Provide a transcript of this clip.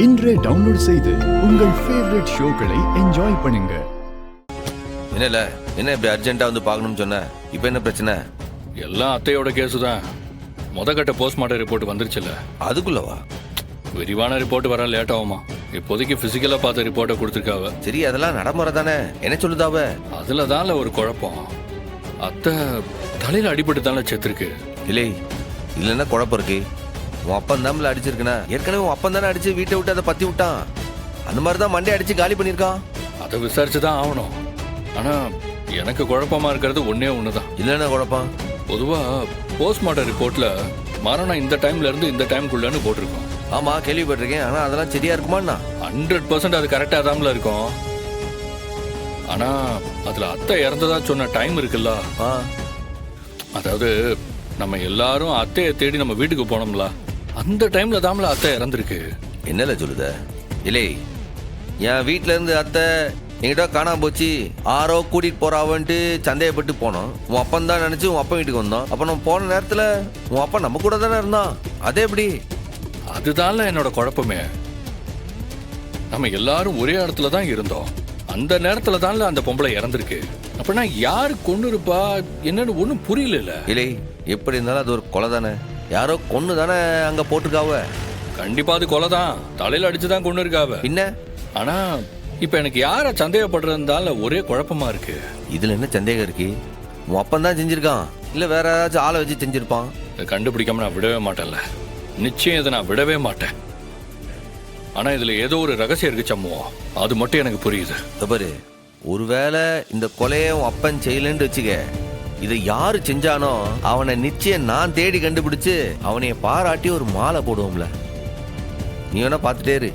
இன்றே டவுன்லோட் செய்து உங்கள் ஃபேவரட் ஷோக்களை என்ஜாய் பண்ணுங்க. என்ன இப்படி அர்ஜென்ட்டா வந்து பார்க்கணும்னு சொன்ன? இப்போ என்ன பிரச்சனை? எல்லாம் அத்தையோட கேஸு தான். கட்ட போஸ்ட்மார்ட்டம் ரிப்போர்ட் வந்துருச்சுல்ல, அதுக்குள்ளவா? விரிவான ரிப்போர்ட் வர லேட் ஆகுமா? இப்போதைக்கு பிசிக்கலா பார்த்த ரிப்போர்ட்டை கொடுத்துருக்காவ. சரி, அதெல்லாம் நடைமுறை தானே. என்ன சொல்லுதாவ? அதுல தான்ல ஒரு குழப்பம். அத்தை தலையில அடிபட்டு தானே செத்துருக்கு. இல்லை, இல்லைன்னா குழப்பம் இருக்கு. உன் அப்பன் தான்ல அடிச்சிருக்கனா? ஏற்கனவே உன் அப்பன் தானே அடிச்சு வீட்டை விட்டு அதை பத்தி விட்டான். அந்த மாதிரி தான் மண்டே அடிச்சு காலி பண்ணியிருக்கான். அதை விசாரிச்சு தான் ஆகணும். ஆனா எனக்கு குழப்பமா இருக்கிறது ஒன்னே ஒண்ணுதான். இல்லைன்னா குழப்பம்? பொதுவா போஸ்ட்மார்ட்டம் ரிப்போர்ட்ல மரணம் இந்த டைம்ல இருந்து இந்த டைம்குள்ளன்னு போட்டிருக்கோம். ஆமா, கேள்விப்பட்டிருக்கேன். ஆனா அதெல்லாம் சரியா இருக்குமாண்ணா? 100% அது கரெக்டா தான்ல இருக்கும். ஆனா அதுல அத்தை இறந்ததா சொன்ன டைம் இருக்குல்ல, அதாவது நம்ம எல்லாரும் அத்தையை தேடி நம்ம வீட்டுக்கு போனோம்ல, அந்த டைம்ல தான்ல அத்தை இறந்துருக்கு. என்னல சொல்லுத? இல்லை, என் வீட்டுல இருந்து அத்தை எங்கிட்ட காணாம போச்சு, ஆரோ கூட்டிட்டு போறாவன்ட்டு சந்தேகப்பட்டு போனோம். உன் அப்பன் தான் நினைச்சு உன் அப்பன் வீட்டுக்கு வந்தோம். அப்ப நம்ம போன நேரத்துல உன் அப்பா நம்ம கூட தானே இருந்தான். அதே எப்படி? அதுதான்ல என்னோட குழப்பமே. நம்ம எல்லாரும் ஒரே இடத்துல தான் இருந்தோம். அந்த நேரத்துல தான்ல அந்த பொம்பளை இறந்திருக்கு. அப்படின்னா யாரு கொண்டு இருப்பா என்னன்னு ஒன்னும் புரியல. இல்லை, எப்படி இருந்தாலும் அது ஒரு கொலை தானே. யாரோ கொன்னு தானே அங்க போட்டிருக்காவ. கண்டிப்பா அது கொலை தான். தலையில அடிச்சுதான் கொண்டு இருக்காவ. என்ன? ஆனா இப்ப எனக்கு யார சந்தேகப்படுறதுனால ஒரே குழப்பமா இருக்கு. இதுல என்ன சந்தேகம் இருக்கு? உன் அப்பன் தான் செஞ்சிருக்கான், இல்ல வேற ஏதாச்சும் ஆளை வச்சு செஞ்சிருப்பான். இதை கண்டுபிடிக்காம நான் விடவே மாட்டேன்ல. நிச்சயம் இதை நான் விடவே மாட்டேன். ஆனா இதுல ஏதோ ஒரு ரகசியம் இருக்கு சம்முவம். அது மட்டும் எனக்கு புரியுது. பாரு, ஒருவேளை இந்த கொலையை உன் அப்பன் செய்யலன்னு வச்சுக்க, இதை யாரு செஞ்சானோ அவனை நிச்சயம் நான் தேடி கண்டுபிடிச்சு அவனைய பாராட்டி ஒரு மாலை போடுவோம்ல. நீ வேணா பார்த்துட்டே இரு.